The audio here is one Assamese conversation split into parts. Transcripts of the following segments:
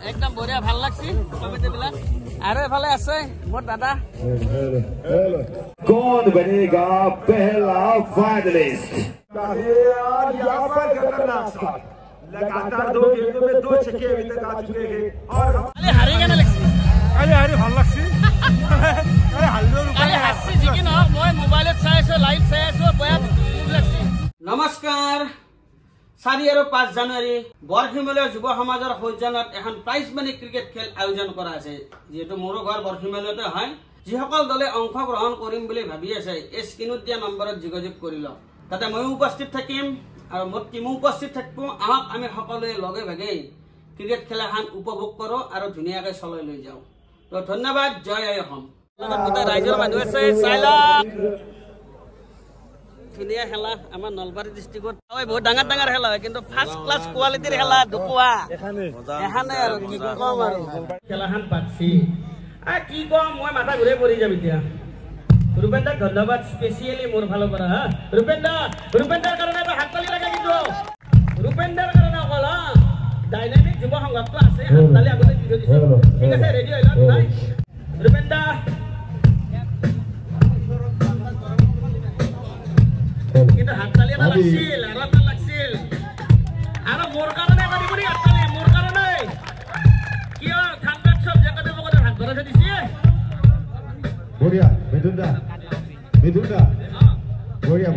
একদম বঢ়িয়া ভাল লাগছি কমেডিবিলাক আৰু এফালে আছে মোৰ দাদা कौन बनेगा पहला फाइनलिस्ट लगातार 2 गेंदों में 2 छक्के अभी तक आ चुके हैं और अरे हारी केना লাগছি আরে ভাল লাগছি আরে হালদৰ আরে হাসি জিকি ন মই মোবাইলত চাই আছো লাইভ চাই আছো বয়া লাগছি নমস্কাৰ 4 আৰু 5 জানুৱাৰী বৰখিমলৈ যুৱ সমাজৰ সৌজন্যত এখন প্ৰাইজ মানি ক্ৰিকেট খেল আয়োজন কৰা আছে যেটো মোৰ ঘৰ বৰখিমলৈতে হয় যিসকল দলে অংশগ্ৰহণ কৰিম বুলি ভাবি আছে এই স্ক্ৰিনত দিয়া নম্বৰত যোগাযোগ কৰিল তাতে মই উপস্থিত থাকিম আৰু মোৰ টিমো উপস্থিত থাকিব আহক আমি সকলোৱে লগে ভাগে ক্ৰিকেট খেলাখন উপভোগ কৰো আৰু ধুনীয়াকৈ চলাই লৈ যাওঁ তো ধন্যবাদ জয় অসম গোটেই ৰাইজৰ মানুহ আছে চাইলা ধুনীয়া খেলা আমাৰ নলবাৰী ডিষ্ট্ৰিক্টত হয় বহুত ডাঙৰ ডাঙৰ খেলা হয় কিন্তু ফাৰ্ষ্ট ক্লাছ কোৱালিটিৰ খেলা দুকুৱা এখানে আৰু কি কম আৰু খেলাখন পাচ্ছি আর কি কম মই মাথা ঘুরে পড়ি যাব এতিয়া রূপেন্দ্র ধন্যবাদ স্পেশালি মোর ভালো করা হ্যাঁ রূপেন্দ্র কারণে তো হাততালি লাগা কিন্তু রূপেন্দ্র কারণে অকল ডাইনামিক যুব সংঘটো আছে হাততালি আগতে ভিডিও দিছে ঠিক আছে রেডি হইলা নাই রূপেন্দ্র কিন্তু হাততালি এটা লাগছিল আর এটা লাগছিল আর মোর কারণে এটা দিবনি হাততালি মোর কারণে কিয় খানদান সব জায়গাতে বগতে হাত ধরে দিছি বঢ়িয়া মিথুনদা বঢ়িয়া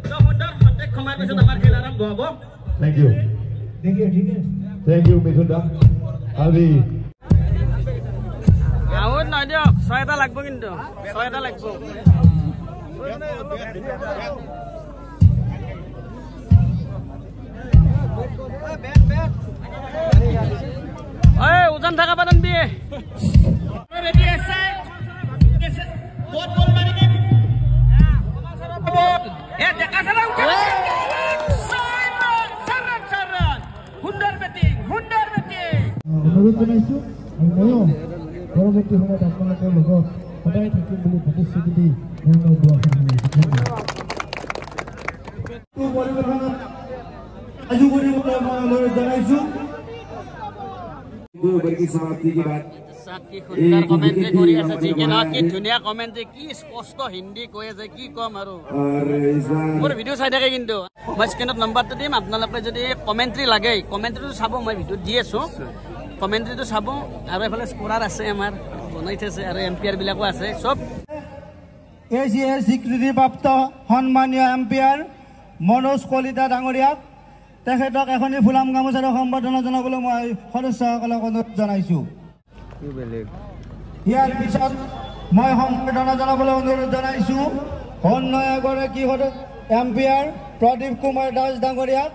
তো সুন্দর কন্টেক্ট কমাই পিছত আমাৰ খেল আৰম্ভ হ'ব থ্যাংক ইউ থ্যাংক ইউ মিথুনদা আজি আউট নাই দিয়ক 6টা লাগব কিন্তু 6টা লাগব ওই ওজন থাকা পাতন বিয়ে রেডি আছে বহুত বল মারি দিম এ দেখা ছাড়া উঠে সারান হুন্ডার ব্যাটিং অনুরোধ জানাইছো ময়ো পৰৱৰ্তী সময়ত আপোনালোকৰ লগত সদায় থাকিম বুলি প্ৰতিশ্ৰুতি দি অনুৰোধ জনাইছো की समाप्ति के बाद কি সুন্দৰ কমেন্ট্ৰি কৰি আছে জিকেনত কি ধুনীয়া কমেন্ট্ৰি কি স্পষ্ট হিন্দী কৈ আছে কি কম আৰু মোৰ ভিডিও চাই থাকে কিন্তু মই স্ক্ৰিনত নম্বৰটো দিম আপোনালোকে যদি কমেন্ট্ৰি লাগে কমেন্ট্ৰিটো চাব মই ভিডিও দি আছো কমেন্ট্ৰিটো চাব আৰু এফালে স্কোৰাৰ আছে আমাৰ বনাই থৈছে আৰু এম্পিয়াৰ বিলাকো আছে সব এছিয়াৰ স্বীকৃতিপ্ৰাপ্ত সন্মানীয় এম্পিয়াৰ মনোজ কলিতা ডাঙৰীয়াক তেখেতক এখনি ফুলাম গামোচাৰে সম্বৰ্ধনা জনাবলৈ মই সদস্যসকলক অনুৰোধ জনাইছো ইয়াৰ পিছত মই সম্বৰ্ধনা জনাবলৈ অনুৰোধ জনাইছো অন্য এগৰাকী এম্পিয়াৰ প্ৰদীপ কুমাৰ দাস ডাঙৰীয়াক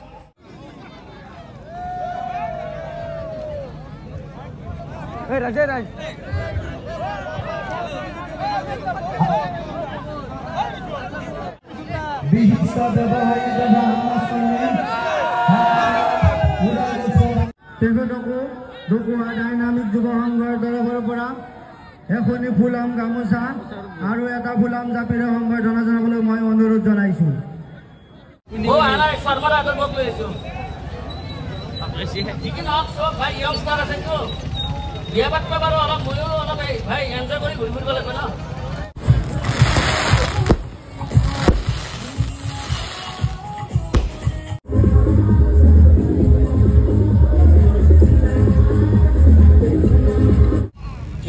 বিশিষ্ট ব্যৱসায়ী তথা তেখেতকো ঢকুৱা ডাইনামিক যুৱ সংঘৰ তৰফৰ পৰা এখনি ফুলাম গামোচা আৰু এটা ফুলাম জাপিৰে সম্বৰ্ধনা জনাবলৈ মই অনুৰোধ জনাইছো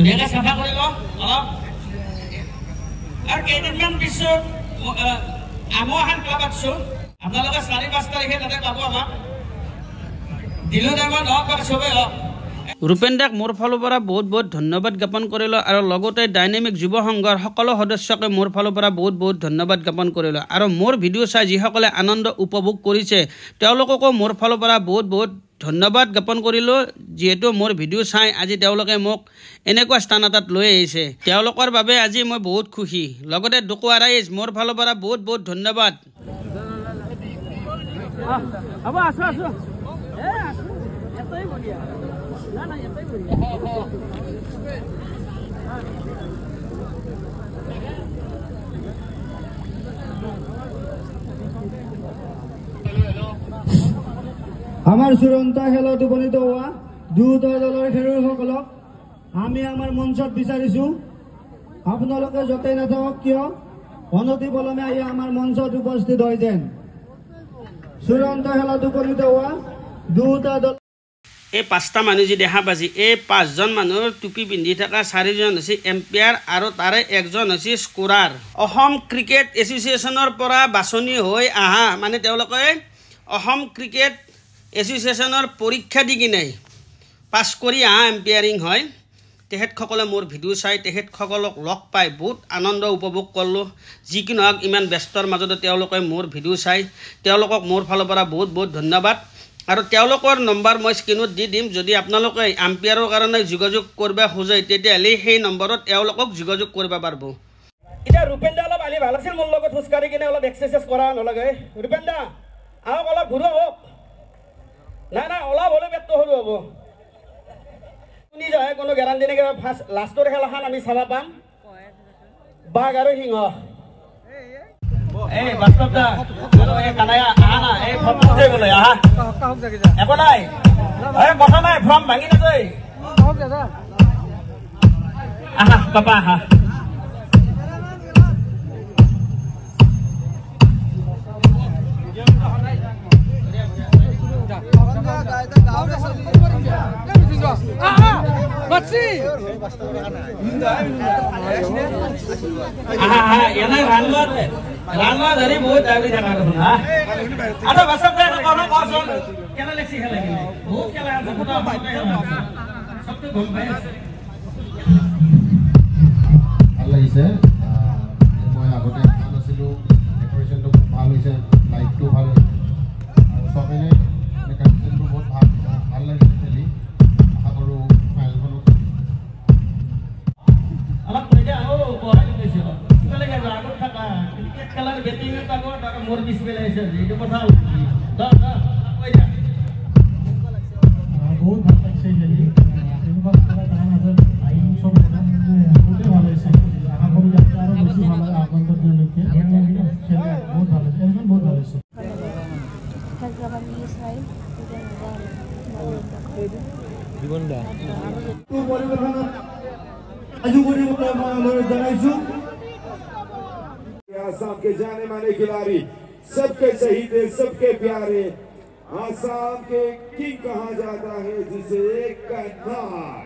ধুনীয়াকৈ চাফা কৰিব অলপ আৰু কেইদিনমান পিছত আমো এখন ক্লাব আছো আপোনালোকে 4-5 তাৰিখে তাতে পাব আমাক দিলো টাইমত হওক বা চবেই হওক ৰূপেন্দ্ৰক মোৰ ফালৰ পৰা বহুত বহুত ধন্যবাদ জ্ঞাপন কৰিলোঁ আৰু লগতে ডাইনামিক যুৱ সংঘৰ সকলো সদস্যকে মোৰ ফালৰ পৰা বহুত বহুত ধন্যবাদ জ্ঞাপন কৰিলোঁ আৰু মোৰ ভিডিঅ' চাই যিসকলে আনন্দ উপভোগ কৰিছে তেওঁলোককো মোৰ ফালৰ পৰা বহুত বহুত ধন্যবাদ জ্ঞাপন কৰিলোঁ যেহেতু মোৰ ভিডিঅ' চাই আজি তেওঁলোকে মোক এনেকুৱা স্থান এটাত লৈ আহিছে তেওঁলোকৰ বাবে আজি মই বহুত খুশি লগতে ঢকুৱা ৰাইজ মোৰ ফালৰ পৰা বহুত বহুত ধন্যবাদ হ'ব আছো এটাই বঢ়িয়া না এটাই বঢ়িয়া আমাৰ চূড়ান্ত খেলত উপনীত হোৱা দুয়োটা দলৰ খেলুৱৈসকলক আমি আমাৰ মঞ্চত বিচাৰিছোঁ আপোনালোকে য'তেই নাথাকক কিয় অনতিপলমে আহি আমাৰ মঞ্চত উপস্থিত হৈ যেন চূড়ান্ত খেলাত উপনীত হোৱা দুয়োটা দল এই পাঁচটা মানুহ যি দেখা পাইছে এই পাঁচজন মানুহৰ টুপি পিন্ধি থকা চাৰিজন হৈছে এম্পায়াৰ আৰু তাৰে একজন হৈছে স্কোৰাৰ অসম ক্ৰিকেট এছ'চিয়েশ্যনৰ পৰা বাছনি হৈ অহা মানে তেওঁলোকে অসম ক্ৰিকেট এছ'চিয়েশ্যনৰ পৰীক্ষা দি কিনে পাছ কৰি অহা এম্পায়াৰিং হয় তেখেতসকলে মোৰ ভিডিঅ' চাই তেখেতসকলক লগ পাই বহুত আনন্দ উপভোগ কৰিলোঁ যি কি নহওক ইমান ব্যস্তৰ মাজতে তেওঁলোকে মোৰ ভিডিঅ' চাই তেওঁলোকক মোৰ ফালৰ পৰা বহুত বহুত ধন্যবাদ আৰু তেওঁলোকৰ নম্বৰ মই স্ক্ৰীনত দি দিম যদি আপোনালোকে আম্পায়াৰৰ কাৰণে যোগাযোগ কৰিব খোজে তেতিয়াহ'লে সেই নম্বৰত তেওঁলোকক যোগাযোগ কৰিব পাৰিব এতিয়া ৰূপেন দা অলপ আলি ভাল আছিল মোৰ লগত খোজকাঢ়ি কিনে অলপ এক্সাৰচাইজ কৰা নালাগে ৰূপেন দা আহক অলপ ঘূৰো হওক নাই নাই অলপ হ'লে পেটটো সৰু হ'ব শুনি যায় কোনো গেৰাণ্টি নাই ফাৰ্ষ্ট লাষ্টৰ খেলাখন আমি চাব পাম বাঘ আৰু সিংহ এই বাস্তৱ দা এই কানায়া আহা না এই ফটো উঠাই গ'লে আহা একো নাই এই কথা নাই ফৰ্ম ভাঙি নাযায় আহা পাপা আহা रानवा धरी बहुत डाबरी जगह को ना अच्छा बस सब देखो कौन कौन सा क्या लेक्सी है लेकिन वो क्या है सब तो सब तो घूम पे अल्लाह इसे मैं আগতে ভাল আছিলো ডেকোরেশনটো ভাল হৈছে লাইটটো ভাল আৰু সবেনে ডেকোৰেশনটো বহুত ভাল লাগিছে খেলি আশা কৰো ফাইলখনো অলপ কইটা ও বহাই দিছিল চলে গেল আগত থাকা ক্রিকেট খেলার ব্যাটিং এর পাগো টাকা মোর ডিসপ্লে আছে এইটো কথা দা কইটা বহুত ভাল লাগছে খেলি এনেকুৱা খেলা টাইম আছে আই সব বহুতে ভাল হৈছে আশা কৰো যাতে আৰু বেছি ভাল হয় আগন্তুক দিনলৈকে খেলা বহুত ভাল হৈছে এখন বহুত ভাল হৈছে জীৱন দা পৰিৱৰ্তনত আজু কৰিবলৈ মই অনুৰোধ জনাইছোঁ आसाम के जाने माने खिलाड़ी सबके शहीद सबके प्यारे आसाम के किंग कहा जाता है जिसे कन्नाड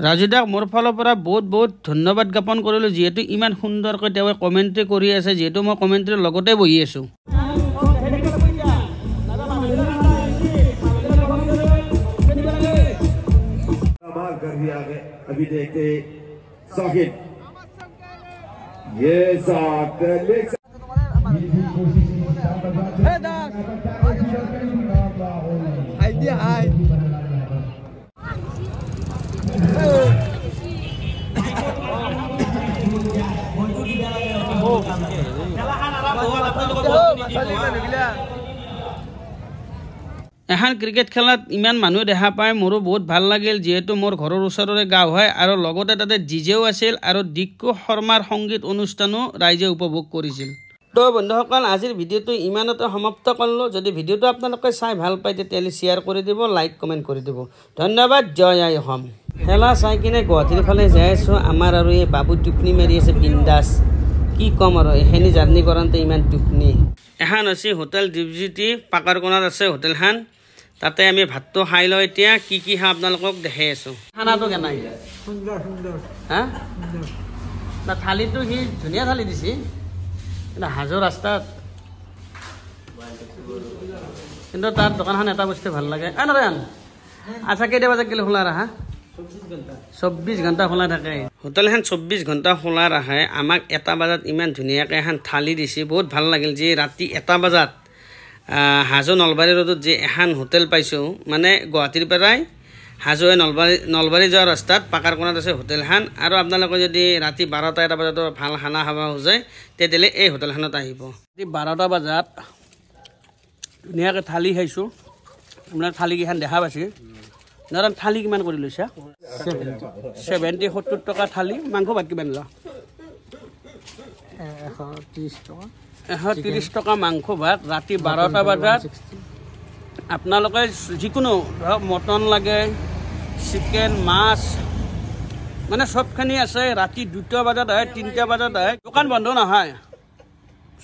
राजुदाक मोर फाলৰ পৰা বহুত বহুত ধন্যবাদ জ্ঞাপন কৰিলোঁ যেহেতু ইমান সুন্দৰকৈ তেওঁ কমেণ্ট্ৰি কৰি আছে যেহেতু মই কমেণ্ট্ৰিৰ লগতে বহি আছোঁ कमाल कर दिया है अभी देखते साहिद ये साथ এখন ক্ৰিকেট খেলাত ইমান মানুহ দেখা পাই মোৰো বহুত ভাল লাগিল যেহেতু মোৰ ঘৰৰ ওচৰৰে গাঁও হয় আৰু লগতে তাতে ডিজেও আছিল আৰু দিক্কু শৰ্মাৰ সংগীত অনুষ্ঠানো ৰাইজে উপভোগ কৰিছিল তো বন্ধুসকল আজিৰ ভিডিঅ'টো ইমানতে সমাপ্ত কৰিলোঁ যদি ভিডিঅ'টো আপোনালোকে চাই ভাল পায় তেতিয়াহ'লে শ্বেয়াৰ কৰি দিব লাইক কমেণ্ট কৰি দিব ধন্যবাদ জয় আই অসম খেলা চাই কিনে গুৱাহাটীৰ ফালে যাই আছোঁ আমাৰ আৰু এই বাবু টোপনি মাৰি আছে বিন্দাছ কি ক'ম আৰু এইখিনি জাৰ্ণি কৰোঁতে ইমান টোপনি এখন হৈছে হোটেল দীপজ্যোতি পাকাৰ কোণত আছে হোটেলখন তাতে আমি ভাতটো খাই লওঁ এতিয়া কি কি খাওঁ আপোনালোকক দেখাই আছোঁ খানাটো কেনে সুন্দৰ সুন্দৰ হা না থালিটো সি ধুনীয়া থালি দিছে কিন্তু হাজো ৰাস্তাত কিন্তু তাৰ দোকানখন এটা বস্তু ভাল লাগে নাৰায়ণ আচ্ছা কেইটা বজাত গ'লে খোলা ৰাখা 24 ঘণ্টা খোলা থাকে হোটেলখন 24 ঘণ্টা খোলা ৰাখে আমাক 1 বজাত ইমান ধুনীয়াকৈ এখন থালি দিছে বহুত ভাল লাগিল যে ৰাতি 1 বজাত হাজো নলবাৰী ৰোডত যে এখন হোটেল পাইছোঁ মানে গুৱাহাটীৰ পৰাই হাজো নলবাৰী যোৱাৰ ৰাস্তাত পাকাৰ কোণত আছে হোটেলখন আৰু আপোনালোকে যদি ৰাতি 12টা 1 বজাত ভাল খানা খাব খোজে তেতিয়াহ'লে এই হোটেলখনত আহিব 12টা বজাত ধুনীয়াকৈ থালি খাইছোঁ আপোনাৰ থালিকেইখন দেখা পাইছে নাৰায়ণ থালি কিমান কৰি লৈছা 70 টকা থালি মাংস ভাত কিমান লোৱা 130 টকা 130 টকা মাংস ভাত ৰাতি 12টা বজাত আপোনালোকে যিকোনো ধৰক মটন লাগে চিকেন মাছ মানে সবখিনি আছে ৰাতি 2টা বজাত আহে 3টা বজাত আহে দোকান বন্ধ নহয়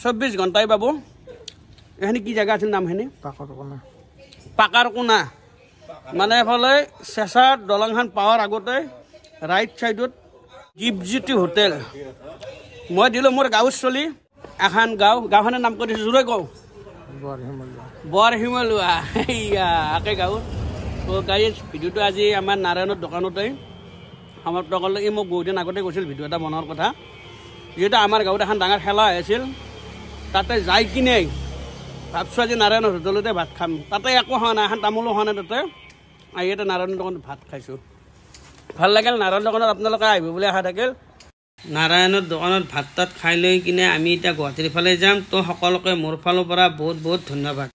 24 ঘণ্টাই পাব এখানে কি জায়গা আছিল নামখিনি পাকাৰ কোনা মানে এফালে চেঁচাৰ দলংখন পাৱাৰ আগতে ৰাইট সাইডত জীপজিটি হোটেল মই দিলোঁ মোৰ গাঁৱৰ চলি এখন গাঁওখনৰ নাম কৰি দিছোঁ জোৰে গাঁও বৰ হিমলুৱা এইয়া আকে গাঁও তো গাইজ ভিডিঅ'টো আজি আমাৰ নাৰায়ণৰ দোকানতে সমাপ্ত কৰিলে এই মোক বহুদিন আগতে কৈছিল ভিডিঅ' এটা বনোৱাৰ কথা যিহেতু আমাৰ গাঁৱত এখন ডাঙৰ খেলা হৈছিল তাতে যাই কিনে ভাবছোঁ আজি নাৰায়ণৰ হোটেলতে ভাত খাম তাতে একো হোৱা নাই এখন তামোলো হোৱা নাই তাতে আহি এটা নাৰায়ণৰ দোকানত ভাত খাইছোঁ ভাল লাগিল নাৰায়ণ দোকানত আপোনালোকে আহিব বুলি আশা থাকিল নাৰায়ণৰ দোকানত ভাত তাত খাই লৈ কিনে আমি এতিয়া গুৱাহাটীৰ ফালে যাম তো সকলোকে মোৰ ফালৰ পৰা বহুত বহুত ধন্যবাদ